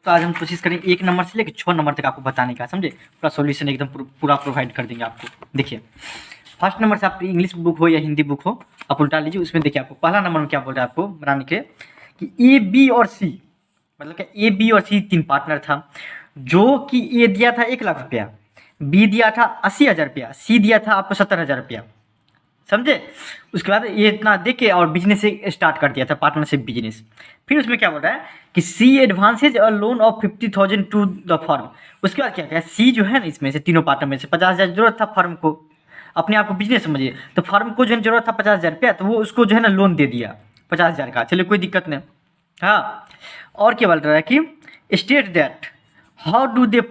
तो आज हम कोशिश करेंगे 1 नंबर से लेकर 6 नंबर तक आपको बताने का, समझे। पूरा सॉल्यूशन एकदम पूरा प्रोवाइड कर देंगे आपको। देखिए फर्स्ट नंबर से आपकी इंग्लिश बुक हो या हिंदी बुक हो, आप उल्टा लीजिए। उसमें देखिए आपको पहला नंबर में क्या बोल रहा है आपको बनाने के, कि ए बी और सी, मतलब क्या ए बी और सी 3 पार्टनर था, जो कि ए दिया था 1 लाख रुपया, बी दिया था 80,000 रुपया, सी दिया था आपको 70,000 रुपया, समझे। उसके बाद ये इतना दे के और बिजनेस से स्टार्ट कर दिया था, पार्टनरशिप बिजनेस। फिर उसमें क्या बोल रहा है कि C advances a loan of 50,000 to the firm. उसके बाद क्या क्या सी जो है ना, इसमें से तीनों पार्टनर में से 50,000 जरूरत था फर्म को, अपने आप को बिजनेस समझिए, तो फर्म को जो है जरूरत था 50,000 रुपया, तो वो उसको जो है ना लोन दे दिया 50,000 का, चलिए कोई दिक्कत नहीं। हाँ, और क्या बोल रहा है कि state that how do they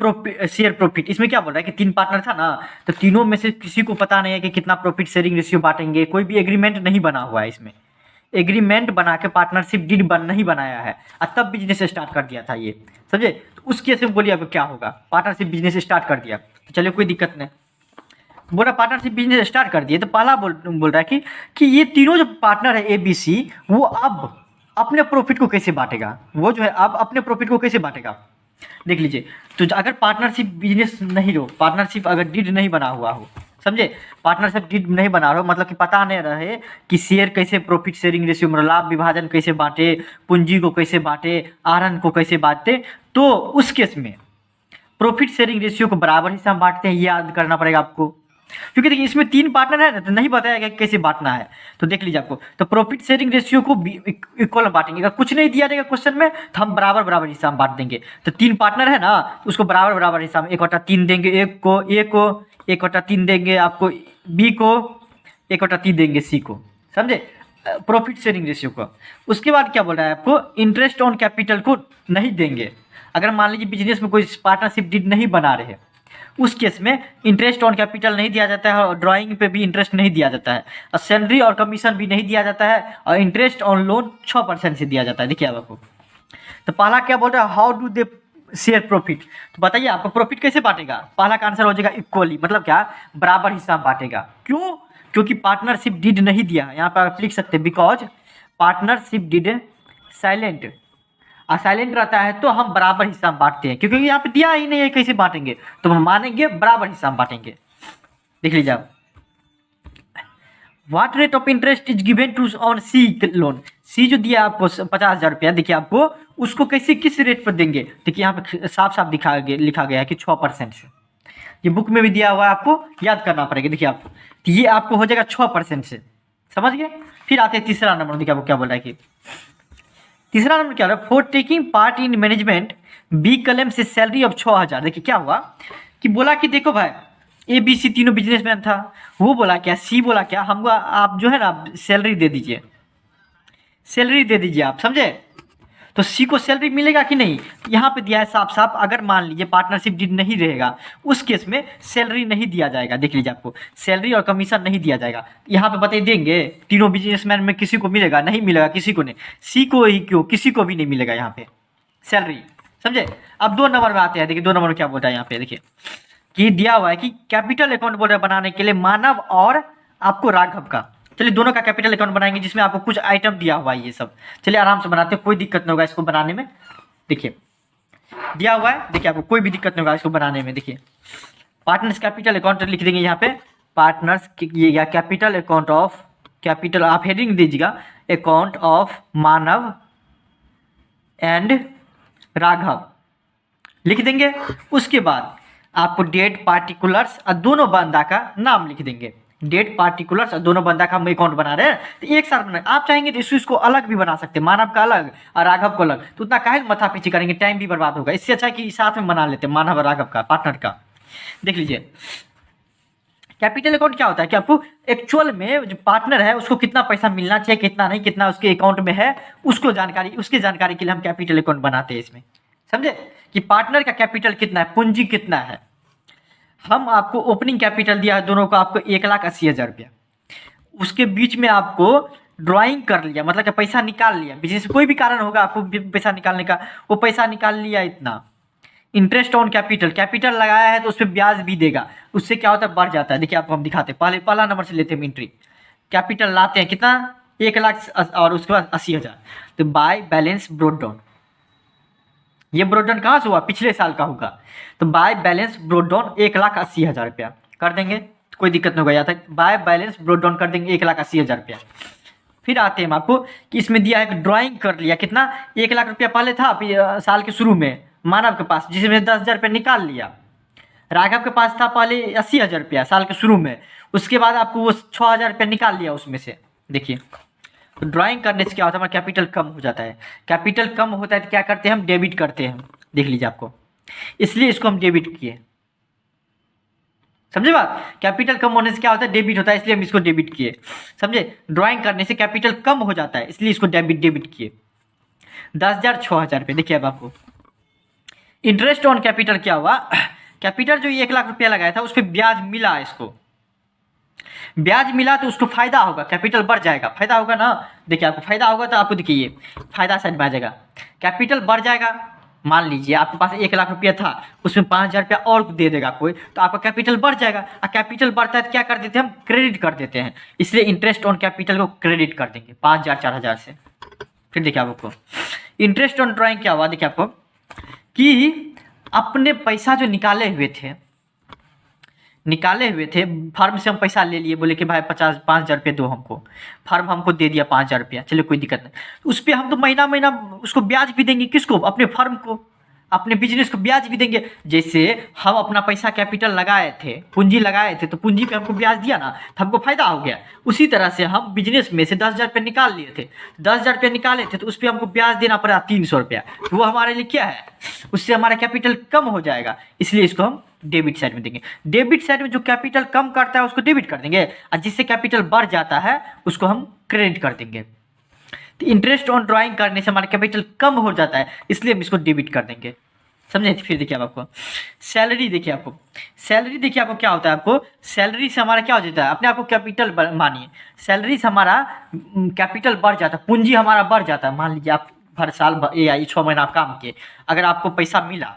share profit. इसमें क्या बोल रहा है कि 3 पार्टनर था ना, तो तीनों में से किसी को पता नहीं है कि कितना प्रॉफिट शेयरिंग रेशियो बांटेंगे, कोई भी एग्रीमेंट नहीं बना हुआ है। इसमें एग्रीमेंट बना के पार्टनरशिप डीड नहीं बनाया है, और तब बिजनेस स्टार्ट कर दिया था ये, समझे। तो उस केस में बोलिए अब क्या होगा, पार्टनरशिप बिजनेस स्टार्ट कर दिया, तो चलिए कोई दिक्कत नहीं। बोला पार्टनरशिप बिजनेस स्टार्ट कर दिए, तो पहला बोल रहा है कि ये तीनों जो पार्टनर है ए बी सी, वो अब अपने प्रॉफिट को कैसे बांटेगा, वो जो है अब अपने प्रॉफिट को कैसे बांटेगा, देख लीजिए। तो अगर पार्टनरशिप बिजनेस नहीं हो, पार्टनरशिप अगर डीड नहीं बना हुआ हो, समझे, पार्टनरशिप डीड नहीं बना रहा हो, मतलब कि पता नहीं रहे कि शेयर कैसे, प्रॉफिट शेयरिंग रेशियो मतलब लाभ विभाजन कैसे बांटे, पूंजी को कैसे बांटे, आहरण को कैसे बांटे, तो उस केस में प्रॉफिट शेयरिंग रेशियो को बराबर हिस्सा में बांटते हैं, ये याद करना पड़ेगा आपको। क्योंकि देखिए इसमें 3 पार्टनर है ना, तो नहीं बताया गया कैसे बांटना है, तो देख लीजिए आपको। तो प्रॉफिट शेयरिंग रेशियो को इक्वल बांटेंगे, अगर कुछ नहीं दिया जाएगा क्वेश्चन में तो हम बराबर बराबर हिस्सा में बांट देंगे। तो 3 पार्टनर है ना, तो उसको बराबर बराबर हिस्सा में 1/3 देंगे एक को, 1/3 देंगे आपको बी को, 1/3 देंगे सी को, समझे, प्रॉफिट शेयरिंग रेशियो को। उसके बाद क्या बोल रहा है आपको, इंटरेस्ट ऑन कैपिटल को नहीं देंगे। अगर मान लीजिए बिजनेस में कोई पार्टनरशिप डीड नहीं बना रहे, उस केस में इंटरेस्ट ऑन कैपिटल नहीं दिया जाता है, और ड्राइंग पे भी इंटरेस्ट नहीं दिया जाता है, और सैलरी और कमीशन भी नहीं दिया जाता है, और इंटरेस्ट ऑन लोन 6% से दिया जाता है। देखिए आपको, तो पहला क्या बोल रहा है, how do they share profit, तो बताइए आपको प्रॉफिट कैसे बांटेगा। पहला का आंसर हो जाएगा इक्वली, मतलब क्या, बराबर हिस्सा बांटेगा। क्यों, क्योंकि पार्टनरशिप डीड नहीं दिया, यहाँ पर आप लिख सकते हैं because partnership deed silent, silent रहता है तो हम बराबर हिस्सा में बांटते हैं, क्योंकि यहाँ पे दिया ही नहीं है कैसे बांटेंगे, तो हम मानेंगे बराबर हिस्सा में बांटेंगे। देख लीजिए आप, what rate of interest is given to on C loan, C जो दिया आपको 50,000 रुपया, देखिए आपको उसको कैसे किस रेट पर देंगे, देखिए यहाँ पे साफ साफ लिखा गया है कि 6% से। ये बुक में भी दिया हुआ है, आपको याद करना पड़ेगा। देखिए आपको, तो ये आपको हो जाएगा 6% से, समझ गए। फिर आते हैं तीसरा नंबर, देखिए आपको क्या बोल रहा है कि तीसरा नंबर क्या है, for taking part in management बी कलम से सैलरी ऑफ 6,000। देखिए क्या हुआ कि बोला कि देखो भाई ए बी सी तीनों बिजनेसमैन था, वो बोला क्या, सी बोला क्या, हमको आप जो है ना सैलरी दे दीजिए, सैलरी दे दीजिए आप, समझे। तो सी को सैलरी मिलेगा कि नहीं, यहाँ पे दिया है साफ साफ, अगर मान लीजिए पार्टनरशिप डीड नहीं रहेगा, उस केस में सैलरी नहीं दिया जाएगा। देख लीजिए आपको, सैलरी और कमीशन नहीं दिया जाएगा। यहाँ पे बताइए देंगे, तीनों बिजनेसमैन में किसी को मिलेगा, नहीं मिलेगा, किसी को नहीं, सी को ही क्यों, किसी को भी नहीं मिलेगा यहाँ पे सैलरी, समझे। अब 2 नंबर में आते हैं, देखिए 2 नंबर में क्या बोल रहा है यहाँ पे, देखिए कि दिया हुआ है कि कैपिटल अकाउंट बोल रहा है बनाने के लिए मानव और आपको राघव का। चलिए दोनों का कैपिटल अकाउंट बनाएंगे, जिसमें आपको कुछ आइटम दिया हुआ है, ये सब चलिए आराम से बनाते हैं, कोई दिक्कत नहीं होगा इसको बनाने में। देखिए दिया हुआ है, देखिए आपको कोई भी दिक्कत नहीं होगा इसको बनाने में। देखिए पार्टनर्स कैपिटल अकाउंट लिख देंगे यहाँ पे, पार्टनर्स या कैपिटल अकाउंट ऑफ, कैपिटल आप हेडिंग दीजिएगा, account of Manav and Raghav लिख देंगे। उसके बाद आपको डेट पार्टिकुलर्स और दोनों बंदा का नाम लिख देंगे, डेट पार्टिकुलर्स और दोनों बंदा का हम अकाउंट बना रहे हैं, तो एक साथ बना, आप चाहेंगे तो इसको अलग भी बना सकते हैं, मानव का अलग और राघव को अलग, तो उतना काहे माथा पीछे करेंगे, टाइम भी बर्बाद होगा। इससे अच्छा है कि साथ में बना लेते हैं मानव और राघव का, पार्टनर का। देख लीजिए कैपिटल अकाउंट क्या होता है कि आपको एक्चुअल में जो पार्टनर है उसको कितना पैसा मिलना चाहिए, कितना नहीं, कितना उसके अकाउंट में है, उसको जानकारी, उसकी जानकारी के लिए हम कैपिटल अकाउंट बनाते हैं इसमें, समझे, कि पार्टनर का कैपिटल कितना है, पूंजी कितना है। हम आपको ओपनिंग कैपिटल दिया है दोनों को, आपको 1,80,000 रुपया, उसके बीच में आपको ड्राइंग कर लिया, मतलब कि पैसा निकाल लिया, बिजनेस कोई भी कारण होगा आपको पैसा निकालने का, वो पैसा निकाल लिया इतना। इंटरेस्ट ऑन कैपिटल, कैपिटल लगाया है तो उस पर ब्याज भी देगा, उससे क्या होता है, बढ़ जाता है। देखिए आपको हम दिखाते हैं, पहला नंबर से लेते हैं एंट्री, कैपिटल लाते हैं कितना, 1 लाख और उसके बाद 80,000, तो बाय बैलेंस ब्रोड डाउन, ये ब्रोड डाउन कहाँ से हुआ, पिछले साल का होगा। तो बाय बैलेंस ब्रोड डाउन 1,80,000 रुपया कर देंगे, कोई दिक्कत नहीं होगा। यहाँ तक बाय बैलेंस ब्रोड डाउन कर देंगे 1,80,000 रुपया। फिर आते हैं हम आपको कि इसमें दिया है, ड्राइंग कर लिया कितना, 1,00,000 रुपया पहले था साल के शुरू में मानव के पास, जिसमें 10,000 रुपया निकाल लिया। राघव के पास था पहले 80,000 रुपया साल के शुरू में, उसके बाद आपको वो 6,000 रुपया निकाल लिया उसमें से। देखिए तो ड्राइंग करने से क्या होता है, हमारा कैपिटल कम हो जाता है। कैपिटल कम होता है तो क्या करते हैं हम, डेबिट करते हैं। देख लीजिए आपको, इसलिए इसको हम डेबिट किए, समझे बात। कैपिटल कम होने से क्या होता है, डेबिट होता है, इसलिए हम इसको डेबिट किए, समझे। ड्राइंग करने से कैपिटल कम हो जाता है, इसलिए इसको डेबिट किए। 10,000 6,000 रुपये। देखिए अब आपको इंटरेस्ट ऑन कैपिटल क्या हुआ, कैपिटल जो 1,00,000 रुपया लगाया था उस पर ब्याज मिला, इसको ब्याज मिला तो उसको फायदा होगा, कैपिटल बढ़ जाएगा, फायदा होगा ना। देखिए आपको फायदा होगा तो आपको देखिए ये फायदा साइड में आ जाएगा, कैपिटल बढ़ जाएगा। मान लीजिए आपके पास 1,00,000 रुपया था, उसमें 5,000 रुपया और दे देगा कोई, तो आपका कैपिटल बढ़ जाएगा। और कैपिटल बढ़ता है तो क्या कर देते हैं हम, क्रेडिट कर देते हैं, इसलिए इंटरेस्ट ऑन कैपिटल को क्रेडिट कर देंगे 5,000 4,000 से। फिर देखिए आपको इंटरेस्ट ऑन ड्राइंग क्या हुआ, देखिए आपको कि अपने पैसा जो निकाले हुए थे फार्म से, हम पैसा ले लिए, बोले कि भाई 5,000 रुपये दो हमको, फार्म हमको दे दिया 5,000 रुपया, चलिए कोई दिक्कत नहीं। उस पर हम तो महीना महीना उसको ब्याज भी देंगे, किसको, अपने फर्म को, अपने बिजनेस को ब्याज भी देंगे। जैसे हम अपना पैसा कैपिटल लगाए थे, पूंजी लगाए थे, तो पूंजी पे हमको ब्याज दिया ना, तो हमको फायदा हो गया। उसी तरह से हम बिजनेस में से 10,000 रुपये निकाल लिए थे, 10,000 रुपये निकाले थे तो उस पर हमको ब्याज देना पड़ा 300 रुपया, तो वो हमारे लिए क्या है, उससे हमारा कैपिटल कम हो जाएगा, इसलिए इसको हम डेबिट साइड में देंगे। डेबिट साइड में जो कैपिटल कम करता है उसको डेबिट कर देंगे, और जिससे कैपिटल बढ़ जाता है उसको हम क्रेडिट कर देंगे। तो इंटरेस्ट ऑन ड्राइंग करने से हमारा कैपिटल कम हो जाता है, इसलिए हम इसको डेबिट कर देंगे, समझे। फिर देखिए आपको सैलरी, देखिए आपको सैलरी, देखिए आपको क्या होता है, आपको सैलरी से हमारा क्या हो जाता है, अपने आप को कैपिटल मानिए, सैलरी से हमारा कैपिटल बढ़ जाता है, पूंजी हमारा बढ़ जाता है। मान लीजिए आप हर साल या 6 महीना आप काम किए, अगर आपको पैसा मिला,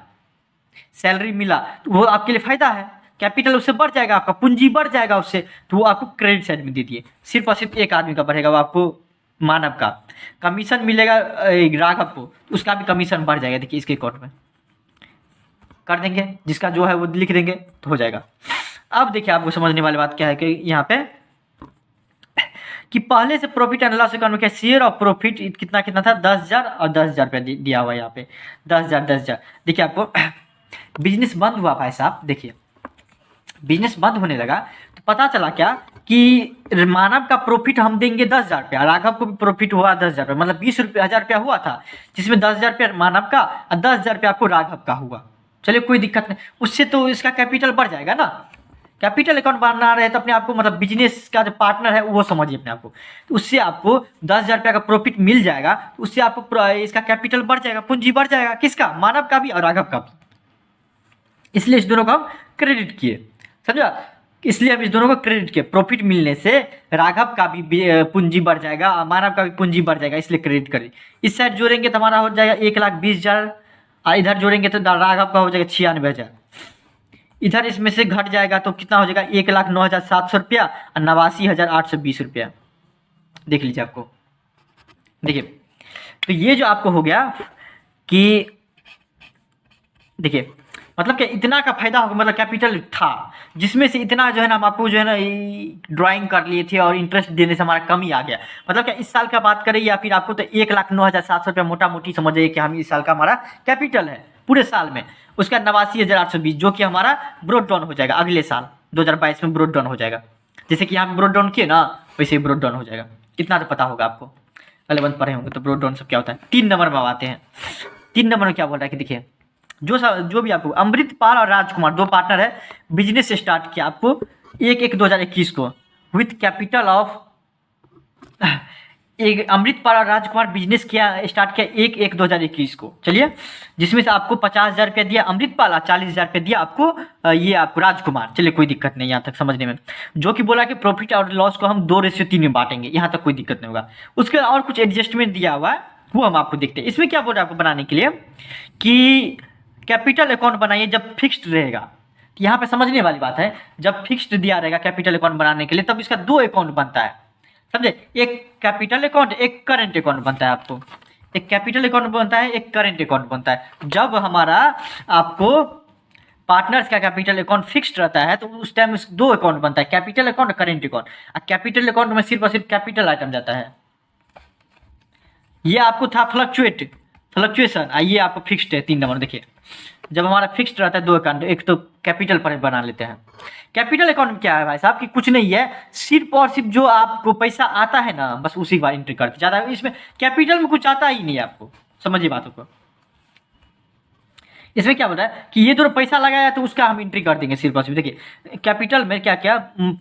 सैलरी मिला, तो वो आपके लिए फायदा है, कैपिटल उससे बढ़ जाएगा, आपका पूंजी बढ़ जाएगा उससे, तो वो आपको क्रेडिट साइड में दे दिए। सिर्फ और सिर्फ एक आदमी का बढ़ेगा, वो आपको मानव का कमीशन मिलेगा, राघव को उसका भी कमीशन बढ़ जाएगा। देखिए इसके अकाउंट में कर देंगे, जिसका जो है वो लिख देंगे तो हो जाएगा। अब देखिए आपको समझने वाली बात क्या है कि यहाँ पे कि पहले से प्रॉफिट एंड लॉस अकाउंट में क्या शेयर ऑफ प्रॉफिट कितना कितना था, 10,000 और 10,000 रुपया दिया हुआ है यहाँ पे, 10,000 10,000। देखिए आपको बिजनेस बंद हुआ भाई साहब, देखिए बिजनेस बंद होने लगा तो पता चला क्या कि मानव का प्रॉफिट हम देंगे 10,000 रुपया, राघव को भी प्रॉफिट हुआ 10,000 रुपया, मतलब 20,000 रुपया हुआ था, जिसमें 10,000 रुपया मानव का और 10,000 रुपया आपको राघव का हुआ। चलिए कोई दिक्कत नहीं, उससे तो इसका कैपिटल बढ़ जाएगा ना। कैपिटल अकाउंट बना रहे तो अपने आपको, मतलब बिजनेस का जो पार्टनर है वो समझिए अपने आपको, तो उससे आपको 10,000 रुपया का प्रॉफिट मिल जाएगा, तो उससे आपको इसका कैपिटल बढ़ जाएगा, पूंजी बढ़ जाएगा, किसका, मानव का भी और राघव का भी, इसलिए इस दोनों को हम क्रेडिट किए, समझा। इसलिए हम इस दोनों को क्रेडिट किए, प्रॉफिट मिलने से राघव का भी पूंजी बढ़ जाएगा, मानव का भी पूंजी बढ़ जाएगा, इसलिए क्रेडिट करें। इस साइड जोड़ेंगे तो हमारा हो जाएगा 1,20,000, और इधर जोड़ेंगे तो राघव का हो जाएगा 96,000। इधर इसमें से घट जाएगा तो कितना हो जाएगा, 1,09,700 रुपया और 89,820 रुपया। देख लीजिए आपको, देखिए तो ये जो आपको हो गया कि देखिए मतलब क्या इतना का फायदा होगा, मतलब कैपिटल था जिसमें से इतना जो है ना हम आपको जो है ना ड्राइंग कर लिए थे और इंटरेस्ट देने से हमारा कम ही आ गया। मतलब क्या इस साल का बात करें या फिर आपको तो 1,09,700 रुपया मोटा मोटी समझ जाइए कि हम इस साल का हमारा कैपिटल है पूरे साल में, उसका 89,820 जो कि हमारा ब्रोड डाउन हो जाएगा अगले साल 2022 में ब्रोड डाउन हो जाएगा। जैसे कि यहाँ ब्रोड डाउन किए ना वैसे ही ब्रोड डाउन हो जाएगा। कितना तो पता होगा आपको, 11th पढ़े होंगे तो ब्रोड डाउन सब क्या होता है। 3 नंबर में आते हैं, 3 नंबर में क्या बोल रहा है कि देखिए जो भी आपको अमृतपाल और राजकुमार 2 पार्टनर है, बिजनेस स्टार्ट किया आपको 1/1/2021 को विथ कैपिटल ऑफ एक अमृतपाल और राजकुमार बिजनेस किया स्टार्ट किया 1/1/2021 को। चलिए जिसमें से आपको 50,000 रुपया दिया अमृतपाल और 40,000 रुपया दिया आपको ये आपको राजकुमार। चलिए कोई दिक्कत नहीं यहाँ तक समझने में। जो कि बोला कि प्रॉफिट और लॉस को हम 2:3 में बांटेंगे, यहाँ तक कोई दिक्कत नहीं होगा। उसके और कुछ एडजस्टमेंट दिया हुआ है वो हम आपको देखते हैं। इसमें क्या बोल रहा है आपको बनाने के लिए कि कैपिटल अकाउंट बनाइए जब फिक्स्ड रहेगा। यहाँ पे समझने वाली बात है, जब फिक्स्ड दिया रहेगा कैपिटल अकाउंट बनाने के लिए तब इसका 2 अकाउंट बनता है, समझे। एक कैपिटल अकाउंट एक करंट अकाउंट बनता है आपको। एक कैपिटल अकाउंट बनता है, एक करेंट अकाउंट बनता है। जब हमारा आपको पार्टनर्स का कैपिटल अकाउंट फिक्स्ड रहता है तो उस टाइम दो अकाउंट बनता है, कैपिटल अकाउंट और करेंट अकाउंट। और कैपिटल अकाउंट में सिर्फ और सिर्फ कैपिटल आइटम जाता है। ये आपको था फ्लक्चुएशन, ये आपको फिक्स्ड है 3 नंबर। देखिए जब हमारा फिक्स्ड रहता है दो अकाउंट, एक तो कैपिटल पर बना लेते हैं। कैपिटल अकाउंट में क्या है भाई साहब कि कुछ नहीं है, सिर्फ और सिर्फ जो आपको पैसा आता है ना बस उसी बार एंट्री करते, ज़्यादा इसमें कैपिटल में कुछ आता ही नहीं है आपको, समझिए बातों को। इसमें क्या बोल रहा है कि ये जो पैसा लगाया तो उसका हम एंट्री कर देंगे सिर्फ और सिर्फ। देखिए कैपिटल में क्या क्या,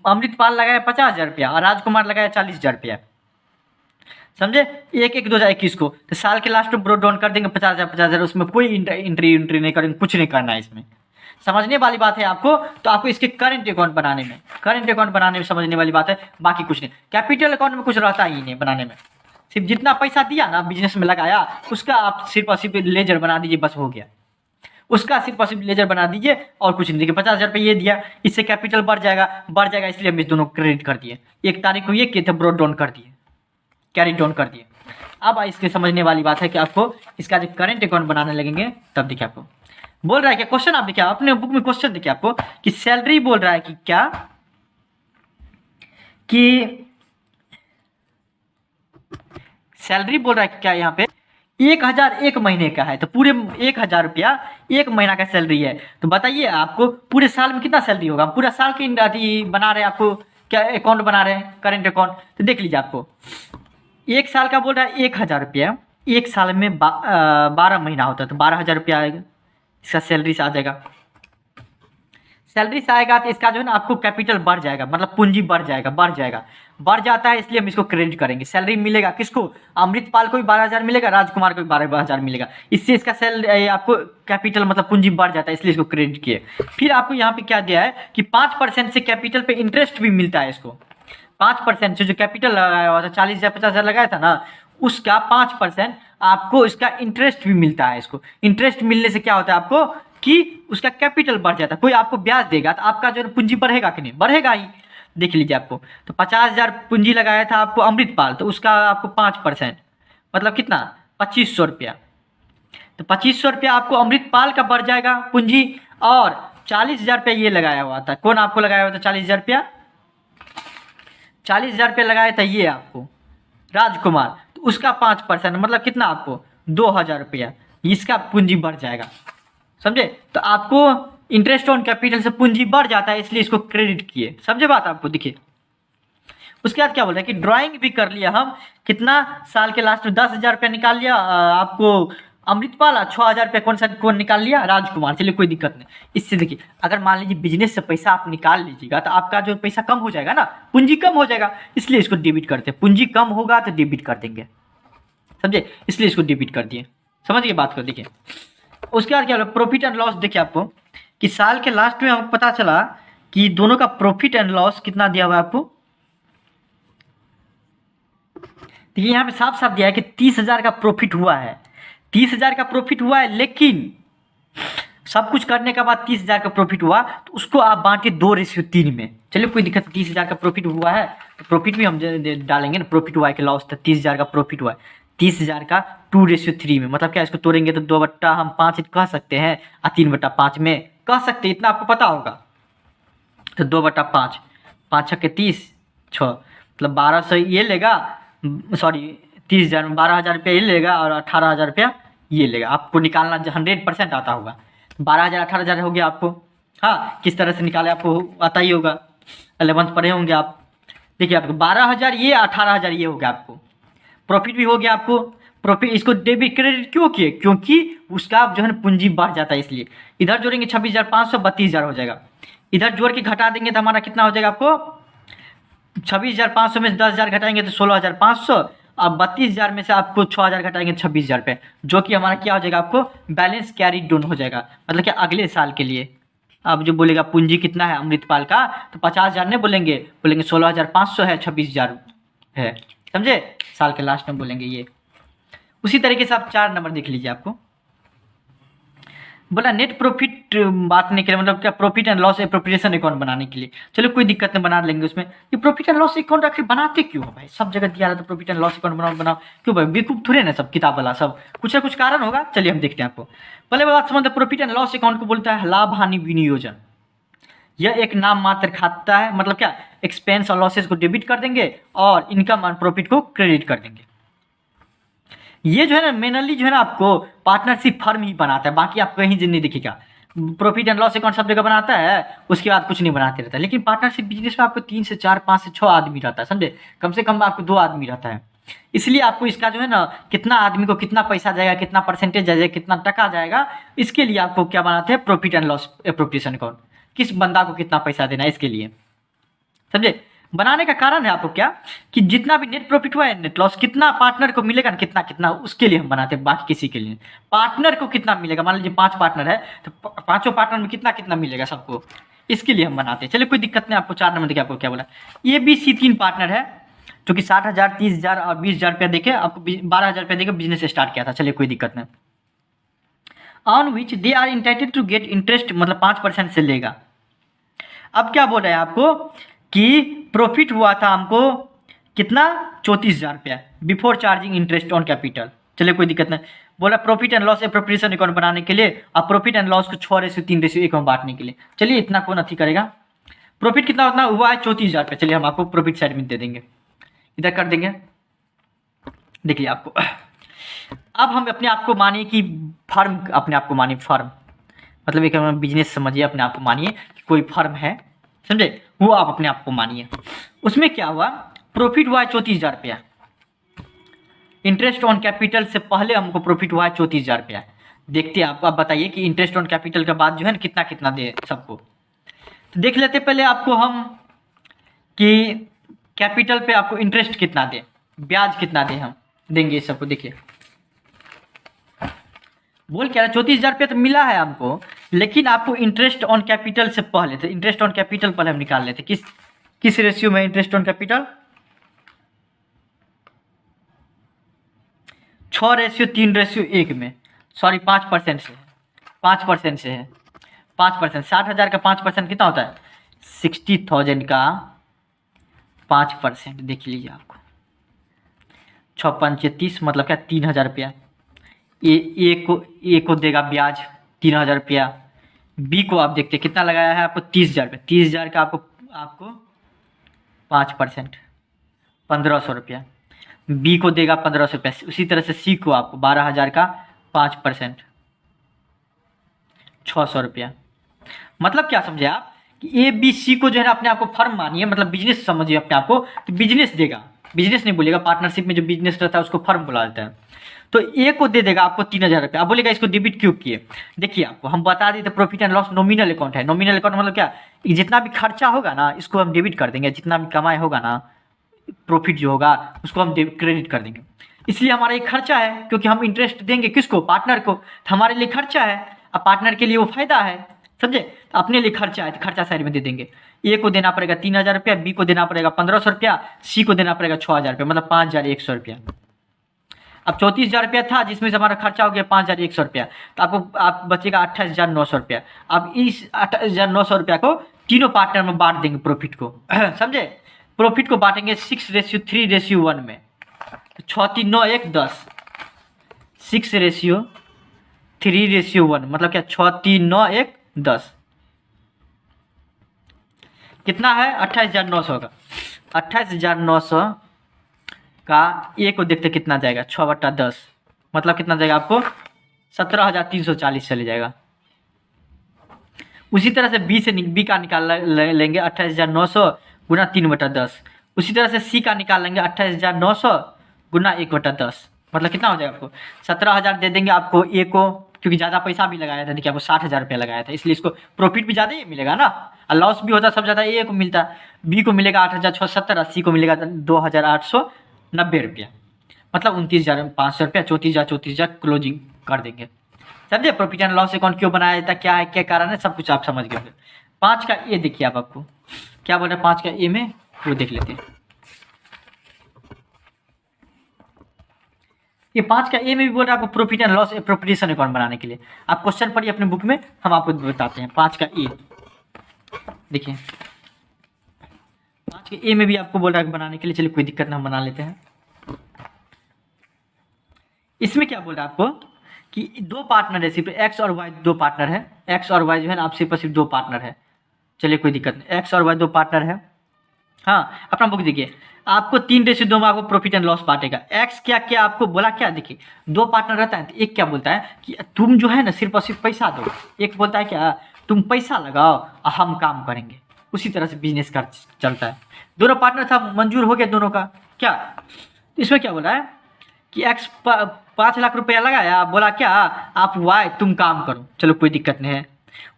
अमृतपाल लगाया 50,000 रुपया और राजकुमार लगाया 40,000 रुपया, समझे। 1/1/2021 को तो साल के लास्ट में ब्रोड डाउन कर देंगे 50,000, उसमें कोई एंट्री नहीं करेंगे, कुछ नहीं करना है इसमें। समझने वाली बात है आपको। तो आपको इसके करंट अकाउंट बनाने में समझने वाली बात है, बाकी कुछ नहीं। कैपिटल अकाउंट में कुछ रहता ही नहीं बनाने में, सिर्फ जितना पैसा दिया ना बिजनेस में लगाया उसका आप सिर्फ और सिर्फ लेजर बना दीजिए, बस हो गया। उसका सिर्फ और सिर्फ लेजर बना दीजिए और कुछ नहीं। देखिए 50,000 रुपये ये दिया, इससे कैपिटल बढ़ जाएगा, इसलिए हम इस दोनों क्रेडिट कर दिए। 1 तारीख को ये किए थे ब्रोड डाउन कर दिए, कैरी डाउन कर दिए। अब इसके समझने वाली बात है कि आपको इसका जब करंट अकाउंट बनाने लगेंगे तब देखिए आपको बोल रहा है क्या क्वेश्चन, आप देखिए अपने बुक में क्वेश्चन देखिए आपको कि सैलरी बोल रहा है कि क्या कि सैलरी बोल रहा है कि क्या यहाँ पे 1,000 एक महीने का है, तो पूरे 1,000 रुपया 1 महीना का सैलरी है। तो बताइए आपको पूरे साल में कितना सैलरी होगा। पूरा साल की बना रहे हैं आपको क्या अकाउंट बना रहे हैं, करंट अकाउंट। तो देख लीजिए आपको 1 साल का बोल रहा है 1,000 रुपया, 1 साल में 12 महीना होता है तो 12,000 रुपया आएगा, इसका सैलरी से आ जाएगा। सैलरी से आएगा तो इसका जो है ना आपको कैपिटल बढ़ जाएगा, मतलब पूंजी बढ़ जाता है, इसलिए हम इसको क्रेडिट करेंगे। सैलरी मिलेगा किसको, अमृतपाल को भी 12,000 मिलेगा, राजकुमार को भी 12,000 मिलेगा, इससे इसका सैलरी आपको कैपिटल मतलब पूंजी बढ़ जाता है, इसलिए इसको क्रेडिट किए। फिर आपको यहाँ पे क्या दिया है कि 5% से कैपिटल पे इंटरेस्ट भी मिलता है इसको। 5% से जो कैपिटल लगाया हुआ था 40,000 50,000 लगाया था ना, उसका 5% आपको इसका इंटरेस्ट भी मिलता है। इसको इंटरेस्ट मिलने से क्या होता है आपको कि उसका कैपिटल बढ़ जाता है। कोई आपको ब्याज देगा तो आपका जो पूंजी बढ़ेगा कि नहीं, बढ़ेगा ही। देख लीजिए आपको तो 50,000 पूंजी लगाया था आपको अमृतपाल, तो उसका आपको 5% मतलब कितना 2,500 रुपया। तो 2,500 रुपया आपको अमृतपाल का बढ़ जाएगा पूंजी, और 40,000 रुपया ये लगाया हुआ था। कौन आपको लगाया हुआ था 40,000 रुपया, 40,000 रुपया लगाया था ये आपको राजकुमार, तो उसका 5% मतलब कितना आपको 2,000 रुपया, इसका पूंजी बढ़ जाएगा, समझे। तो आपको इंटरेस्ट ऑन कैपिटल से पूंजी बढ़ जाता है, इसलिए इसको क्रेडिट किए, समझे बात आपको। देखिए उसके बाद क्या बोल रहा है कि ड्राइंग भी कर लिया हम, कितना साल के लास्ट में 10,000 रुपया निकाल लिया आपको अमृतपाल, 6,000 रुपया कौन निकाल लिया राजकुमार, चलिए कोई दिक्कत नहीं। इससे देखिए अगर मान लीजिए बिजनेस से पैसा आप निकाल लीजिएगा तो आपका जो पैसा कम हो जाएगा ना, पूंजी कम हो जाएगा, इसलिए इसको डेबिट करते हैं। पूंजी कम होगा तो डेबिट कर देंगे, समझे, इसलिए इसको डेबिट कर दिए, समझ गए बात को। देखिए उसके बाद क्या प्रॉफिट एंड लॉस, देखिए आपको कि साल के लास्ट में हमको पता चला कि दोनों का प्रॉफिट एंड लॉस कितना दिया हुआ है आपको। देखिए यहाँ पे साफ साफ दिया है कि 30,000 का प्रॉफिट हुआ है, 30,000 का प्रॉफिट हुआ है, लेकिन सब कुछ करने के बाद 30,000 का प्रॉफिट हुआ तो उसको आप बांटे 2:3 में। चलिए कोई दिक्कत, 30,000 का प्रॉफिट हुआ है तो प्रॉफिट भी हम डालेंगे ना, प्रॉफिट हुआ है कि लॉस था, 30,000 का प्रॉफिट हुआ है, 30,000 का 2:3 में, मतलब क्या इसको तोड़ेंगे तो 2/5 कह सकते हैं और 3/5 में कह सकते हैं, इतना आपको पता होगा। तो 2/5, 5 छक्के 30, 6 मतलब 1,200 ये लेगा, सॉरी 30,000 में 12,000 रुपया ये लेगा और 18,000 रुपया ये लेगा। आपको निकालना 100% आता होगा, 12,000 18,000 हो गया आपको। हाँ किस तरह से निकाले आपको आता ही होगा, 11th पढ़े होंगे आप। देखिए आपको 12,000 ये 18,000 ये हो गया, आपको प्रॉफिट भी हो गया आपको। प्रॉफिट इसको डेबिट क्रेडिट क्यों किए, क्योंकि उसका जो है ना पूंजी बढ़ जाता है, इसलिए इधर जोड़ेंगे 26,500 32,000 हो जाएगा, इधर जोड़ के घटा देंगे तो हमारा कितना हो जाएगा आपको 26,500 में 10,000 घटाएंगे तो 16,500, और 32,000 में से आपको 6,000 घटाएंगे 26,000 रुपये, जो कि हमारा क्या हो जाएगा आपको बैलेंस कैरी डाउन हो जाएगा, मतलब कि अगले साल के लिए। अब जो बोलेगा पूंजी कितना है अमृतपाल का, तो 50,000 नहीं बोलेंगे, 16,500 है, 26,000 है, समझे, साल के लास्ट में बोलेंगे ये। उसी तरीके से आप 4 नंबर देख लीजिए आपको, बोला नेट प्रॉफिट बांटने के लिए, मतलब क्या profit and loss appropriation account बनाने के लिए। चलो कोई दिक्कत नहीं, बना लेंगे उसमें। ये प्रॉफिट एंड लॉस अकाउंट आखिर बनाते क्यों हो भाई? सब जगह दिया रहता है प्रॉफिट एंड लॉस अकाउंट बनाओ बनाओ, क्यों भाई? बेवकूफ थोड़े ना सब किताब वाला, सब कुछ ना कुछ कारण होगा। चलिए हम देखते हैं आपको। पहले बात समझते, प्रॉफिट एंड लॉस अकाउंट को बोलता है लाभ हानि विनियोजन। यह एक नाम मात्र खाता है, मतलब क्या, एक्सपेंस और लॉसेस को डेबिट कर देंगे और इनकम और प्रॉफिट को क्रेडिट कर देंगे। ये जो है ना मेनली जो है ना आपको पार्टनरशिप फर्म ही बनाता है, बाकी आपको कहीं नहीं दिखेगा। प्रॉफिट एंड लॉस अकाउंट सब जगह बनाता है, उसके बाद कुछ नहीं बनाते रहता है। लेकिन पार्टनरशिप बिजनेस में आपको 3 से 4, 5 से 6 आदमी रहता है, समझे? कम से कम आपको 2 आदमी रहता है। इसलिए आपको इसका जो है ना कितना आदमी को कितना पैसा जाएगा, कितना परसेंटेज जाएगा, कितना टका जाएगा, इसके लिए आपको क्या बनाते हैं, profit and loss appropriation account. किस बंदा को कितना पैसा देना है इसके लिए, समझे? बनाने का कारण है आपको क्या, कि जितना भी नेट प्रॉफिट हुआ है, नेट लॉस कितना पार्टनर को मिलेगा ना, कितना कितना, उसके लिए हम बनाते हैं, बाकी किसी के लिए। पार्टनर को कितना मिलेगा, मान लीजिए 5 पार्टनर है तो 5 पार्टनर में कितना कितना मिलेगा सबको, इसके लिए हम बनाते हैं। चलिए कोई दिक्कत नहीं। आपको 4 नंबर देखिए आपको क्या बोला, ए बी सी 3 पार्टनर है जो कि 60,000, 30,000 और 20,000 रुपया देके आपको 12,000 रुपया देकर बिजनेस स्टार्ट किया था। चलिए कोई दिक्कत नहीं। On which they are entitled to get interest, मतलब 5% से लेगा। अब क्या बोल रहे हैं आपको कि प्रॉफिट हुआ था हमको कितना, 34,000 रुपया before charging interest on capital. चलिए कोई दिक्कत नहीं। बोला profit and loss appropriation account बनाने के लिए और प्रॉफिट एंड लॉस को 6:3:1 में बांटने के लिए। चलिए इतना कौन अथी करेगा। प्रॉफिट कितना उतना हुआ है, 34,000 रुपया। चलिए हम आपको प्रॉफिट साइड में दे देंगे, इधर कर देंगे। देखिए आपको अब हम अपने आप को मानिए कि फर्म, अपने आप को मानिए फर्म, मतलब एक बिजनेस समझिए, अपने आप को मानिए कि कोई फर्म है, समझे? वो आप अपने आप को मानिए। उसमें क्या हुआ, प्रॉफिट हुआ है 34,000 रुपया। इंटरेस्ट ऑन कैपिटल से पहले हमको प्रॉफिट हुआ है 34,000 रुपया। देखते हैं आपको, आप बताइए कि इंटरेस्ट ऑन कैपिटल के बाद जो है ना कितना कितना दे सबको। तो देख लेते पहले आपको हम कि कैपिटल पे आपको इंटरेस्ट कितना दे, ब्याज कितना दे, हम देंगे सबको। देखिए बोल क्या रहा, 34,000 रुपया तो मिला है हमको, लेकिन आपको इंटरेस्ट ऑन कैपिटल से पहले, तो इंटरेस्ट ऑन कैपिटल पहले हम निकाल लेते। किस रेशियो में इंटरेस्ट ऑन कैपिटल, 6:3:1 में, सॉरी 5% से है, 5% से है, 5%। 60,000 का 5% कितना होता है, 60,000 का 5%। देख लीजिए आपको 6×5 = 30, मतलब क्या 3,000 रुपया। ए को देगा ब्याज 3,000 रुपया। बी को आप देखते कितना लगाया है आपको, 30,000 रुपया। 30,000 का आपको 5%, 1,500 रुपया। बी को देगा 1,500 रुपया। उसी तरह से सी को आपको 12,000 का 5%, 600 रुपया। मतलब क्या समझे आप कि ए बी सी को जो है ना अपने आप को फर्म मानिए, मतलब बिजनेस समझिए अपने आप को, तो बिजनेस देगा, बिजनेस नहीं बोलेगा। पार्टनरशिप में जो बिजनेस रहता है उसको फर्म बुला देता है। तो ए को दे देगा आपको 3,000 रुपया। आप बोलेगा इसको डेबिट क्यों किए, देखिए आपको हम बता देते, profit and loss nominal account है। नॉमिनल अकाउंट मतलब क्या, जितना भी खर्चा होगा ना इसको हम डेबिट कर देंगे, जितना भी कमाई होगा ना, प्रॉफिट जो होगा उसको हम क्रेडिट कर देंगे। इसलिए हमारा एक खर्चा है, क्योंकि हम इंटरेस्ट देंगे किसको, पार्टनर को, तो हमारे लिए खर्चा है। अब पार्टनर के लिए वो फायदा है, समझे? तो अपने लिए खर्चा है तो खर्चा साइड में दे देंगे। ए को देना पड़ेगा 3,000 रुपया, बी को देना पड़ेगा 1,500 रुपया, सी को देना पड़ेगा 6,000 रुपया, मतलब 5,100 रुपया। अब 34,000 रुपया था जिसमें से हमारा खर्चा हो गया 5,100 रुपया, तो आपको आप बचेगा 28,900 रुपया। अब इस 28,900 रुपया को तीनों पार्टनर में बांट देंगे प्रॉफिट को समझे? प्रॉफिट को बांटेंगे 6:3:1 में, 6 3 9 1 10, 6:3:1, मतलब क्या 6 3 9 1 10, कितना है 28,900 का। 28,900 का ए को देखते कितना जाएगा, 6/10, मतलब कितना जाएगा आपको 17,340 चले जाएगा। उसी तरह से बी का निकाल लेंगे 28,900 गुना 3/10। उसी तरह से सी का निकाल लेंगे 28,900 गुना 1/10, मतलब कितना हो जाएगा आपको 17,000 दे देंगे आपको ए को, क्योंकि ज़्यादा पैसा भी लगाया था। देखिए आपको 60,000 रुपया लगाया था, इसलिए इसको प्रॉफिट भी ज़्यादा ही मिलेगा ना, और लॉस भी होता सब ज़्यादा ए को मिलता। बी को मिलेगा 8,670, सी को मिलेगा 2,890 रुपया, मतलब 29,500 रुपया। 34,000 क्लोजिंग कर देंगे, समझे? प्रॉफिट एंड लॉस अकाउंट क्यों बनाया जाता है, क्या है, क्या कारण है, सब कुछ आप समझ गए। 5 का ए देखिए आप, आपको क्या बोल रहे हैं 5 का ए में, वो देख लेते हैं। ये 5 का ए में भी बोल रहा है आपको profit and loss appropriation account बनाने के लिए। आप क्वेश्चन पढ़िए अपने बुक में, हम आपको बताते हैं 5 का ए। देखिए 5 के ए में भी आपको बोल रहा है बनाने के लिए, चलिए कोई दिक्कत ना, हम बना लेते हैं। इसमें क्या बोल रहा है आपको कि 2 पार्टनर है, सिर्फ एक्स और वाई 2 पार्टनर है। एक्स और वाई जो है ना, आप सिर्फ 2 पार्टनर है। चलिए कोई दिक्कत नहीं, एक्स और वाई 2 पार्टनर है। हाँ, अपना बुक देखिए, आपको 3:2 में आपको प्रॉफिट एंड लॉस बांटेगा। एक्स क्या क्या आपको बोला, क्या देखिए 2 पार्टनर रहता है तो एक क्या बोलता है कि तुम जो है ना सिर्फ और सिर्फ पैसा दो, एक बोलता है क्या तुम पैसा लगाओ और हम काम करेंगे। उसी तरह से बिजनेस का चलता है। दोनों पार्टनर था, मंजूर हो गया दोनों का। क्या इसमें क्या बोला है कि एक्स 5 लाख रुपया लगाया, बोला क्या आप वाई तुम काम करो, चलो कोई दिक्कत नहीं है।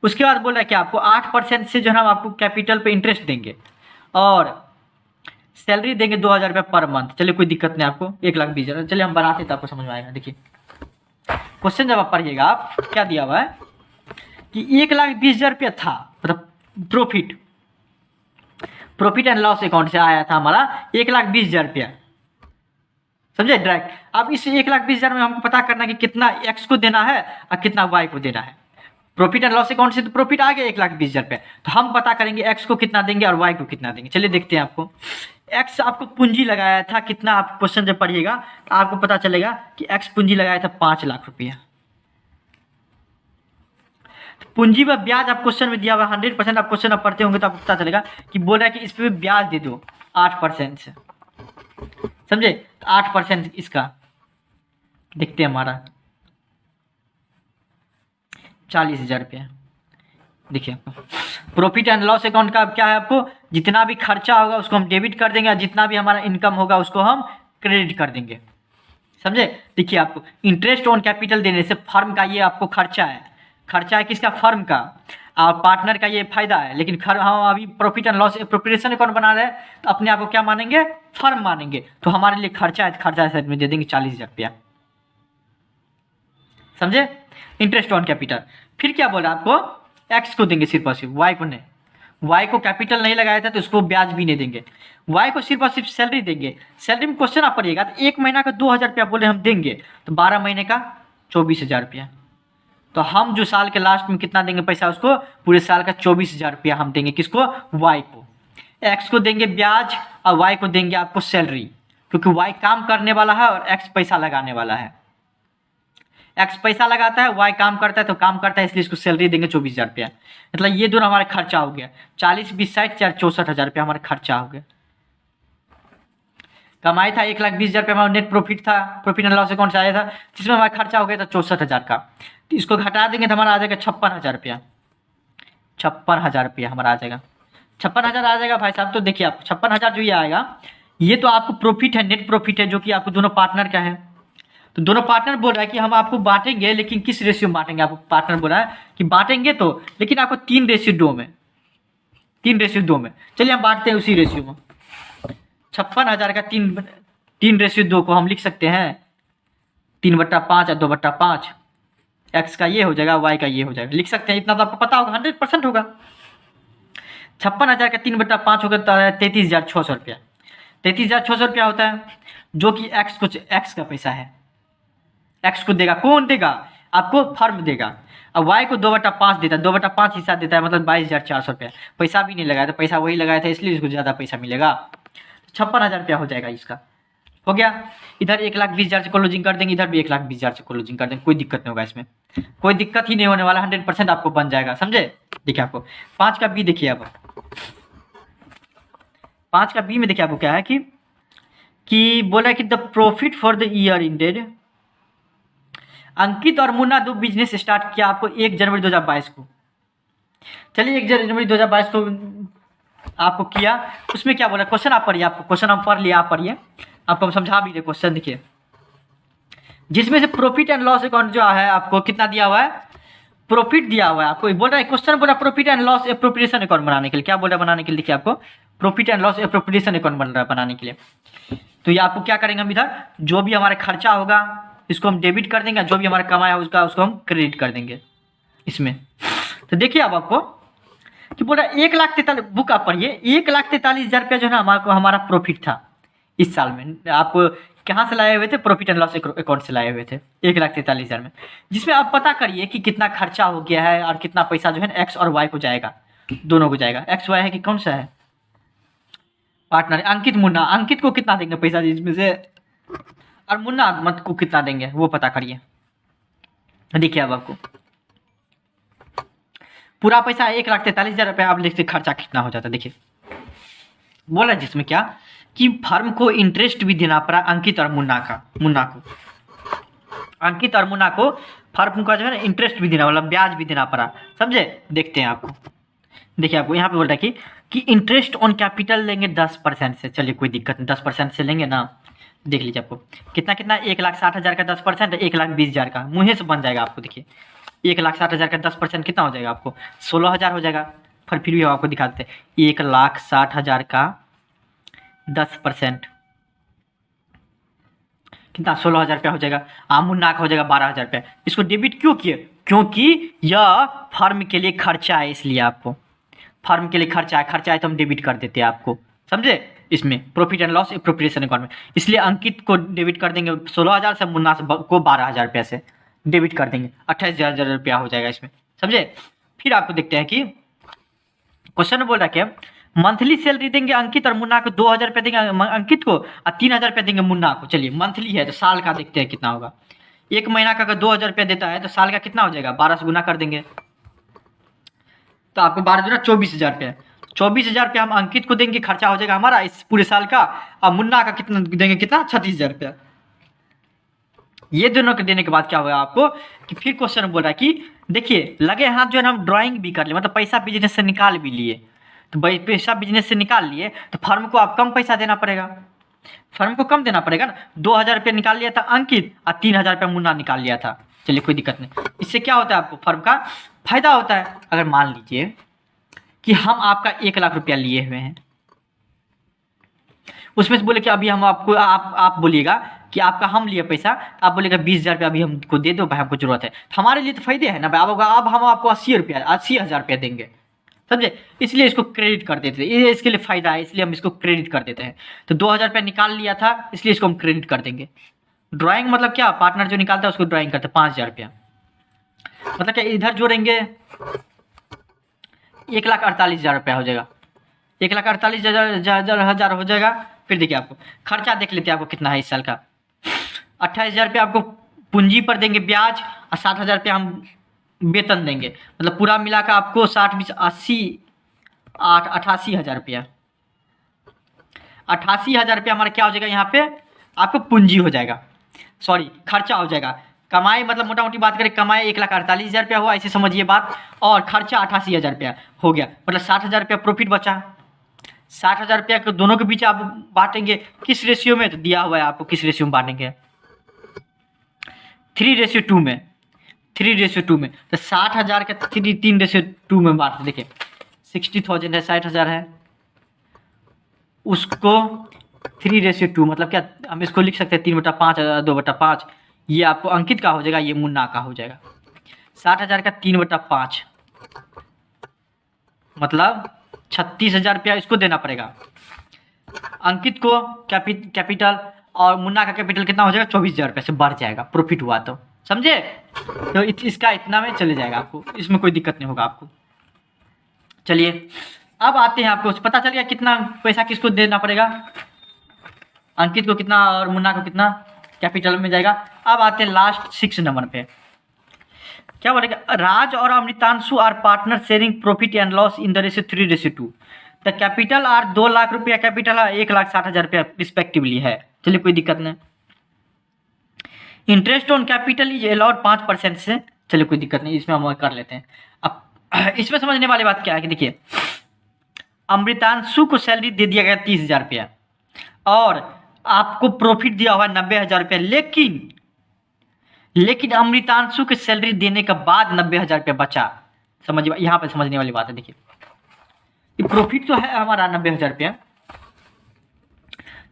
उसके बाद बोला कि आपको 8% से जो है हम आपको कैपिटल पे इंटरेस्ट देंगे और सैलरी देंगे 2,000 रुपये पर मंथ। चलिए कोई दिक्कत नहीं, आपको 1,20,000। चलिए हम बनाते तो आपको समझ में आएगा। देखिए क्वेश्चन जब आप पढ़िएगा, आप क्या दिया हुआ है कि 1,20,000 रुपया था, मतलब प्रॉफिट एंड लॉस अकाउंट से आया था हमारा 1,20,000 रुपया, समझे डायरेक्ट। अब इस 1,20,000 में हमको पता करना है कि कितना एक्स को देना है और कितना वाई को देना है। प्रॉफिट एंड लॉस अकाउंट से तो प्रॉफिट आ गया 1,20,000 रुपये, तो हम पता करेंगे एक्स को कितना देंगे और वाई को कितना देंगे। चलिए देखते हैं। आपको एक्स आपको पूंजी लगाया था कितना, आप क्वेश्चन जब पढ़िएगा तो आपको पता चलेगा कि एक्स पूंजी लगाया था 5 लाख रुपया। तो पूंजी पर ब्याज आप क्वेश्चन में दिया हुआ 100%, आप क्वेश्चन आप पढ़ते होंगे तो आपको पता चलेगा कि बोल रहा है कि इस पर ब्याज दे दो 8% से, समझे। तो 8% इसका देखते हैं हमारा 40,000 रुपया। देखिए प्रॉफिट एंड लॉस अकाउंट का क्या है, आपको जितना भी खर्चा होगा उसको हम डेबिट कर देंगे और जितना भी हमारा इनकम होगा उसको हम क्रेडिट कर देंगे, समझे। देखिए आपको इंटरेस्ट ऑन कैपिटल देने से फर्म का ये आपको खर्चा है, खर्चा है किसका, फर्म का, और पार्टनर का ये फायदा है। लेकिन हम अभी profit and loss appropriation account बना रहे हैं तो अपने आप को क्या मानेंगे, फर्म मानेंगे। तो हमारे लिए खर्चा है, खर्चा साइड में दे देंगे 40,000 रुपया, समझे। Interest on capital. फिर क्या बोला आपको, एक्स को देंगे सिर्फ और सिर्फ, वाई को नहीं। वाई को कैपिटल नहीं लगाया था तो उसको ब्याज भी नहीं देंगे। वाई को सिर्फ और सिर्फ सैलरी देंगे। सैलरी में क्वेश्चन आप पढ़िएगा तो 1 महीना का 2,000 रुपया बोले हम देंगे, तो 12 महीने का 24,000 रुपया। तो हम जो साल के लास्ट में कितना देंगे पैसा, उसको पूरे साल का 24,000 रुपया हम देंगे। किसको, वाई को। एक्स को देंगे ब्याज और वाई को देंगे आपको सैलरी, क्योंकि वाई काम करने वाला है और एक्स पैसा लगाने वाला है। एक्स पैसा लगाता है, वाई काम करता है, तो काम करता है इसलिए इसको सैलरी देंगे 24,000 रुपया। मतलब ये दोनों हमारा खर्चा हो गया 40, 20, 60, 64,000 रुपया हमारा खर्चा हो गया। कमाई था 1,20,000 रुपया, हमारा नेट प्रॉफिट था, प्रॉफिट एंड लॉस अकाउंट से आया था, जिसमें हमारा खर्चा हो गया था 64,000 का। तो इसको घटा देंगे तो हमारा आ जाएगा 56,000 रुपया। 56,000 रुपया हमारा आ जाएगा, 56,000 आ जाएगा भाई साहब। तो देखिए आपको 56,000 जो ये आएगा, ये तो आपको प्रॉफिट है, नेट प्रॉफिट है, जो कि आपको दोनों पार्टनर का है। तो दोनों पार्टनर बोल रहा है कि हम आपको बांटेंगे, लेकिन किस रेशियो में बांटेंगे। आपको पार्टनर बोल रहा है कि बांटेंगे तो, लेकिन आपको 3:2 में, 3:2 में। चलिए हम बांटते हैं उसी रेशियो में। 56,000 का 3:2 को हम लिख सकते हैं 3/5 और 2/5। एक्स का ये हो जाएगा, वाई का ये हो जाएगा, लिख सकते हैं। इतना तो आपको पता होगा, 100% होगा। 56,000 का 3/5 होगा तो 33,600 रुपया। 33,600 रुपया होता है, जो कि एक्स का पैसा है। एक्स को देगा, कौन देगा, आपको फर्म देगा। अब वाई को 2/5 देता है, 2/5 हिस्सा देता है, मतलब 22,400 रुपया। पैसा भी नहीं लगाया था, पैसा वही लगाया था, इसलिए इसको ज़्यादा पैसा मिलेगा। 56,000 रुपया हो जाएगा इसका, हो गया। इधर 1,20,000 से क्लोजिंग कर देंगे, इधर भी 1,20,000 से क्लोजिंग कर देंगे, कोई दिक्कत नहीं होगा इसमें, कोई दिक्कत ही नहीं होने वाला, 100% आपको बन जाएगा, समझे। देखिए आपको 5 का बी देखिए, अब 5 का बी में देखिए आपको क्या है कि बोला कि the profit for the year ended. Ankit और मुन्ना 2 बिजनेस स्टार्ट किया आपको 1 जनवरी 2022 को। चलिए 1 जनवरी 2022 को आपको किया, उसमें क्या बोला, क्वेश्चन आप पढ़िए। आपको क्वेश्चन हम पढ़ लिया, आप पढ़िए, आपको हम समझा भी दे क्वेश्चन। देखिए जिसमें से प्रॉफिट एंड लॉस अकाउंट जो है आपको कितना दिया हुआ है, प्रॉफिट दिया हुआ है आपको। बोल रहा है क्वेश्चन, बोला profit and loss appropriation account बनाने के लिए। क्या बोल रहा है बनाने के लिए, देखिए आपको profit and loss appropriation account बन रहा है बनाने के लिए। तो ये आपको क्या करेंगे, हम इधर जो भी हमारा खर्चा होगा इसको हम डेबिट कर देंगे, जो भी हमारा कमाया उसका उसको हम क्रेडिट कर देंगे इसमें। तो देखिए अब आपको कि बोल रहा है 1,43,000, बुक आप पढ़िए, 1,43,000 रुपया जो है ना हमारा प्रॉफिट था इस साल में। आपको कहाँ से लाए हुए थे? प्रॉफिट एंड लॉस अकाउंट से लाए हुए थे 1,43,000 में, जिसमें आप पता करिए कि कितना खर्चा हो गया है और कितना पैसा जो है एक्स और वाई को जाएगा, दोनों को जाएगा। एक्स वाई है कि कौन सा है? पार्टनर अंकित मुन्ना, अंकित को कितना देंगे पैसा इसमें से, और मुन्ना मत को कितना देंगे वो पता करिए। देखिए अब आपको पूरा पैसा 1,43,000 रुपये, आप लिखते खर्चा कितना हो जाता है। देखिए बोला जिसमें क्या कि फर्म को इंटरेस्ट भी देना पड़ा अंकित और मुन्ना को, अंकित और मुन्ना को फर्म का जो है ना इंटरेस्ट भी देना, मतलब ब्याज भी देना पड़ा, समझे। देखते हैं आपको, देखिए आपको यहाँ पे बोल रहा है कि इंटरेस्ट ऑन कैपिटल लेंगे 10% से। चलिए कोई दिक्कत नहीं, 10% से लेंगे ना। देख लीजिए आपको कितना कितना, 1,60,000 का 10% 1,20,000 का मुँहे से बन जाएगा आपको। देखिए 1,60,000 का 10% कितना हो जाएगा आपको? 16,000 हो जाएगा। फिर भी हम आपको दिखा देते हैं 1,60,000 का 10% कितना, 16,000 रुपया हो जाएगा। मुन्ना का हो जाएगा 12,000 रुपया। इसको डेबिट क्यों किए? क्योंकि यह फर्म के लिए खर्चा है, इसलिए आपको फर्म के लिए खर्चा है तो हम डेबिट कर देते हैं आपको, समझे। इसमें profit and loss appropriation account में, इसलिए अंकित को डेबिट कर देंगे 16,000 से, मुन्ना को 12,000 रुपया से डेबिट कर देंगे, 28,000 रुपया हो जाएगा इसमें, समझे। फिर आपको देखते हैं कि क्वेश्चन बोल रहा है मंथली सैलरी देंगे अंकित और मुन्ना को 2,000 रुपये देंगे अंकित को और 3,000 रुपये देंगे मुन्ना को। चलिए मंथली है तो साल का देखते हैं कितना होगा। एक महीना का अगर 2,000 रुपया देता है तो साल का कितना हो जाएगा? 12 से गुना कर देंगे तो आपको 12 गुना 24,000 रुपया। 24,000 रुपया हम अंकित को देंगे, खर्चा हो जाएगा हमारा इस पूरे साल का। और मुन्ना का कितना देंगे? कितना? 36,000 रुपया। ये दोनों के देने के बाद क्या होगा आपको कि फिर क्वेश्चन बोल रहा है कि देखिए लगे हाथ जो है हम ड्राइंग भी कर लिए, मतलब पैसा बिजनेस से निकाल भी लिए। तो पैसा बिजनेस से निकाल लिए तो फर्म को आप कम पैसा देना पड़ेगा, फर्म को कम देना पड़ेगा ना। 2,000 रुपये निकाल लिया था अंकित और 3,000 रुपया मुन्ना निकाल लिया था। चलिए कोई दिक्कत नहीं। इससे क्या होता है आपको फर्म का फायदा होता है। अगर मान लीजिए कि हम आपका 1,00,000 रुपया लिए हुए हैं, उसमें से बोले कि अभी हम आपको आप बोलिएगा कि आपका हम लिए पैसा, आप बोलेगा 20,000 रुपया अभी हमको दे दो भाई, हमको जरूरत है। तो हमारे लिए तो फायदे है ना भाई। अब हम आपको 80,000 रुपया देंगे, समझे। इसलिए इसको क्रेडिट कर देते हैं, ये इसके लिए फायदा है, इसलिए हम इसको क्रेडिट कर देते हैं। तो 2,000 रुपया निकाल लिया था, इसलिए इसको हम क्रेडिट कर देंगे। ड्राइंग मतलब क्या? पार्टनर जो निकालता है उसको ड्राइंग करते हैं 5,000 रुपया। मतलब क्या इधर जोड़ेंगे 1,48,000 रुपया हो जाएगा, 1,48,000 हो जाएगा। फिर देखिए आपको खर्चा देख लेते हैं आपको कितना है इस साल का। 28,000 रुपया आपको पूंजी पर देंगे ब्याज और 60,000 रुपया हम वेतन देंगे। मतलब पूरा मिला कर आपको 60 20 80 8 88,000 रुपया। 88,000 रुपया हमारा क्या हो जाएगा? यहाँ पे आपको पूंजी हो जाएगा, सॉरी खर्चा हो जाएगा। कमाई मतलब मोटा मोटी बात करें, कमाई 1,48,000 रुपया हुआ, ऐसे समझिए बात। और खर्चा 88,000 रुपया हो गया, मतलब 60,000 रुपया प्रॉफिट बचा। 60,000 रुपया को दोनों के बीच आप बांटेंगे किस रेशियो में? तो दिया हुआ है आपको किस रेशियो में बांटेंगे, 3:2 में। 3:2 में तो 60,000 का 3:2 में बांट। देखिए 60,000 है, 60,000 है, उसको 3:2 मतलब क्या हम इसको लिख सकते हैं 3/5 2/5। ये आपको अंकित का हो जाएगा, ये मुन्ना का हो जाएगा। 60,000 का 3/5 मतलब 36,000 रुपया इसको देना पड़ेगा अंकित को कैपिटल, और मुन्ना का कैपिटल कितना हो जाएगा? 24,000 रुपये से बढ़ जाएगा, प्रॉफिट हुआ तो, समझे। तो इसका इतना में चले जाएगा आपको, इसमें कोई दिक्कत नहीं होगा आपको। चलिए अब आते हैं, आपको पता चल गया कितना पैसा किसको देना पड़ेगा, अंकित को कितना और मुन्ना को कितना कैपिटल में जाएगा। अब आते हैं लास्ट 6 नंबर पे, क्या बोलेगा? राज और Amritanshu are partner sharing profit and loss in the ratio 3:2। The capital are 2,00,000 रुपया कैपिटल है, 1,60,000 रुपया रिस्पेक्टिवली है। चलिए कोई दिक्कत नहीं। Interest on capital is allowed 5% से। चलिए कोई दिक्कत नहीं, इसमें हम कर लेते हैं। अब इसमें समझने वाली बात क्या है कि देखिए अमृतांशु को सैलरी दे दिया गया 30,000 रुपया और आपको प्रॉफिट दिया हुआ 90,000 रुपया, लेकिन अमृतांशु की सैलरी देने के बाद 90,000 रुपया बचा। समझिए यहाँ पे समझने वाली बात है। देखिए प्रॉफिट तो है हमारा 90,000 रुपया,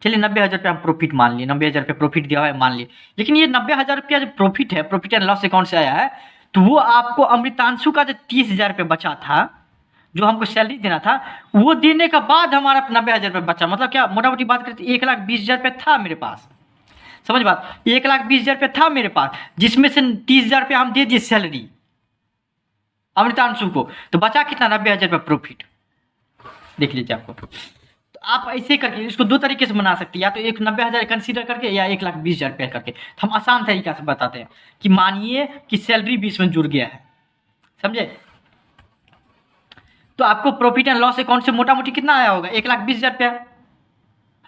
चलिए 90,000 रुपया हम प्रॉफिट मान लिए, 90,000 रुपया प्रॉफिट दिया हुआ है मान लिए। लेकिन ये 90,000 रुपया जो प्रॉफिट है, प्रॉफिट एंड लॉस अकाउंट से आया है, तो वो आपको अमृतांशु का जो 30,000 रुपया बचा था, जो हमको सैलरी देना था, वो देने के बाद हमारा 90,000 रुपया बचा। मतलब क्या मोटा मोटी बात करते 1,20,000 रुपया था मेरे पास, समझ बात, 1,20,000 रुपया था मेरे पास, जिसमें से 30,000 रुपया हम दे दिए सैलरी अमृतांशु को, तो बचा कितना, 90,000 रुपया प्रॉफिट। देख लीजिए आपको, तो आप ऐसे करके इसको दो तरीके से बना सकते हैं, या तो एक 90,000 कंसीडर करके या 1,20,000 रुपया करके। हम आसान तरीका से बताते हैं कि मानिए कि सैलरी भी इसमें जुड़ गया है, समझे। तो आपको प्रॉफिट एंड लॉस अकाउंट से मोटा मोटी कितना आया होगा, 1,20,000 रुपया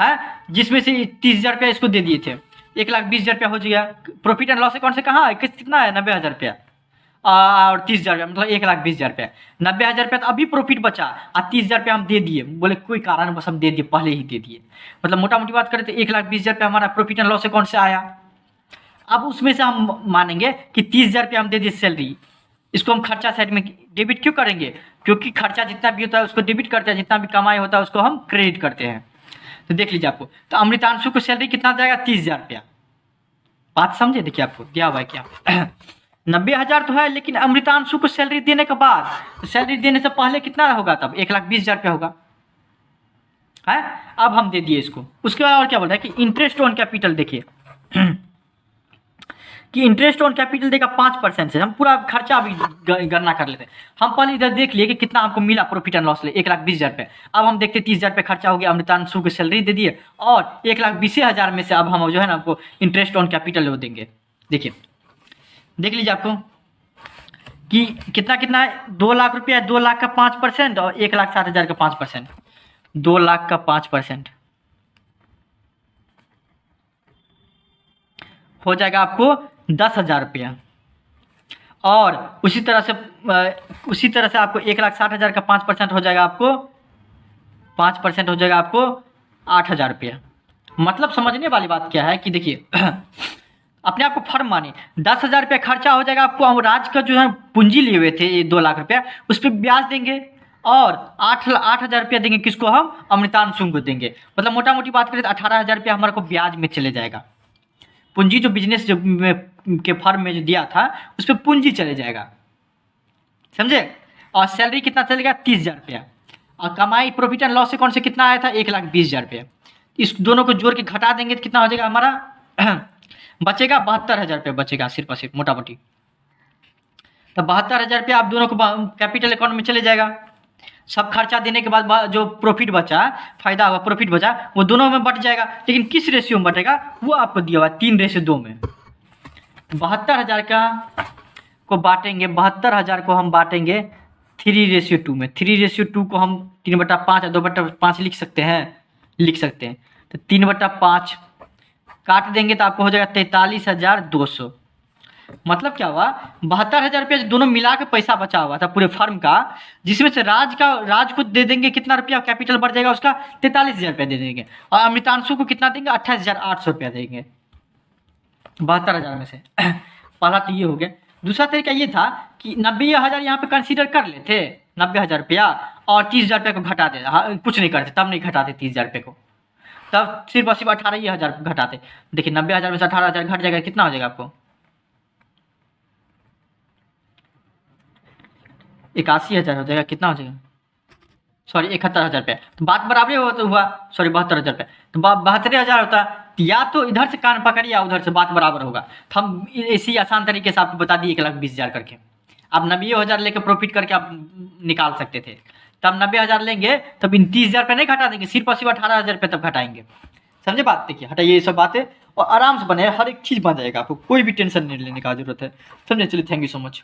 है, जिसमें से 30,000 रुपया इसको दे दिए थे, 1,20,000 रुपया हो गया। प्रॉफिट एंड लॉस अकाउंट से कहाँ कितना है, 90,000 रुपया और 30,000 रुपया, मतलब 1,20,000 रुपया। 90,000 रुपया तो अभी प्रॉफिट बचा और 30,000 रुपया हम दे दिए, बोले कोई कारण बस हम दे दिए, पहले ही दे दिए, मतलब मोटा मोटी बात करें तो 1,20,000 रुपया हमारा प्रॉफिट एंड लॉस अकाउंट से आया। अब उसमें से हम मानेंगे कि 30,000 रुपया हम दे दिए सैलरी, इसको हम खर्चा साइड में डेबिट क्यों करेंगे, क्योंकि खर्चा जितना भी होता है उसको डेबिट करते हैं, जितना भी कमाई होता है उसको हम क्रेडिट करते हैं। तो देख लीजिए आपको, तो अमृतांशु को सैलरी कितना जाएगा, 30,000 रुपया। बात समझे, देखिए आपको दिया हुआ है क्या 90,000 तो है, लेकिन अमृतांशु को सैलरी देने के बाद, तो सैलरी देने से पहले कितना होगा, तब 1,20,000 रुपया होगा है। अब हम दे दिए इसको, उसके बाद और क्या बोल रहा है कि इंटरेस्ट ऑन कैपिटल, देखिए कि इंटरेस्ट ऑन कैपिटल देगा 5% से। हम पूरा खर्चा अभी गणना कर लेते हैं। हम पहले इधर देख लिए कि कितना हमको मिला प्रॉफिट एंड लॉस ले, 1,20,000 रुपये। अब हम देखते 30,000 रुपये खर्चा हो गया, अमृतांशु को सैलरी दे दिए, और 1,20,000 में से अब हम जो है ना आपको इंटरेस्ट ऑन कैपिटल वो देंगे। देखिए देख लीजिए आपको कि कितना कितना है, 2 लाख रुपया, 2 लाख का 5% और 1,60,000 का 5%, 2 लाख का 5% हो जाएगा आपको 10,000 रुपया। और उसी तरह से आपको 1,60,000 का 5% हो जाएगा, आपको 5% हो जाएगा आपको 8,000 रुपया। मतलब समझने वाली बात क्या है कि देखिए अपने आप को फर्म माने, 10,000 रुपया खर्चा हो जाएगा आपको, हम राज का जो है पूंजी लिए हुए थे ये 2 लाख रुपया, उस पर ब्याज देंगे, और 8,000 रुपया देंगे किसको, हम अमृतांशु को देंगे। मतलब मोटा मोटी बात करें तो 18,000 रुपया हमारे को ब्याज में चले जाएगा। पूंजी जो बिजनेस जो के फर्म में जो दिया था उस पर पूंजी चले जाएगा, समझे। और सैलरी कितना चलेगा, 30,000 रुपया। और कमाई प्रॉफिट एंड लॉस अकाउंट से कितना आया था, 1,20,000 रुपया। इस दोनों को जोड़ के घटा देंगे तो कितना हो जाएगा हमारा बचेगा 72,000 रुपया बचेगा, सिर्फ और सिर्फ मोटा मोटी। तो 72,000 रुपया आप दोनों को कैपिटल अकाउंट में चले जाएगा। सब खर्चा देने के बाद जो प्रॉफिट बचा, फायदा हुआ, प्रॉफिट बचा, वो दोनों में बट जाएगा। लेकिन किस रेशियो में बटेगा वो आपको दिया हुआ 3:2 में। 72,000 का को बांटेंगे, 72,000 को हम बांटेंगे 3:2 में। 3:2 को हम 3/5 और 2/5 लिख सकते हैं। तो 3/5 काट देंगे तो आपको हो जाएगा 43,200। मतलब क्या हुआ, 72,000 रुपया दोनों मिला के पैसा बचा हुआ था पूरे फर्म का, जिसमें से राज को दे देंगे कितना रुपया, कैपिटल बढ़ जाएगा उसका 43,000 रुपया दे देंगे, और अमृतांशु को कितना देंगे, 28,800 रुपया देंगे 72,000 में से। पहला तो ये हो गया। दूसरा तरीका ये था कि 90,000 यहाँ पे कंसीडर कर लेते, 90,000 रुपया, और 30,000 रुपये को घटा दे, कुछ नहीं करते, तब नहीं घटाते 30,000 रुपये को, तब सिर्फ 18,000 घटाते। देखिए 90,000 में से 18,000 घट जाएगा, कितना हो जाएगा आपको, 81,000 हो जाएगा। कितना हो जाएगा, सॉरी 71,000 रुपया। तो बात बराबर हुआ, सॉरी 72,000 रुपया। तो 72,000 होता, या तो इधर से कान पकड़िए या उधर से, बात बराबर होगा। तो हम इसी आसान तरीके से आपको बता दिए 1,20,000 करके। आप 90,000 लेकर प्रॉफिट करके आप निकाल सकते थे, तब 90,000 लेंगे तब इन 30,000 रुपये नहीं घटा देंगे, सिर्फ और सिर्फ 18,000 रुपये तब घटाएंगे। समझे बात, देखिए हटाइए ये सब बातें और आराम से बने, हर एक चीज़ बन जाएगा, आपको कोई भी टेंशन नहीं लेने का जरूरत है। समझे, चलिए थैंक यू सो मच।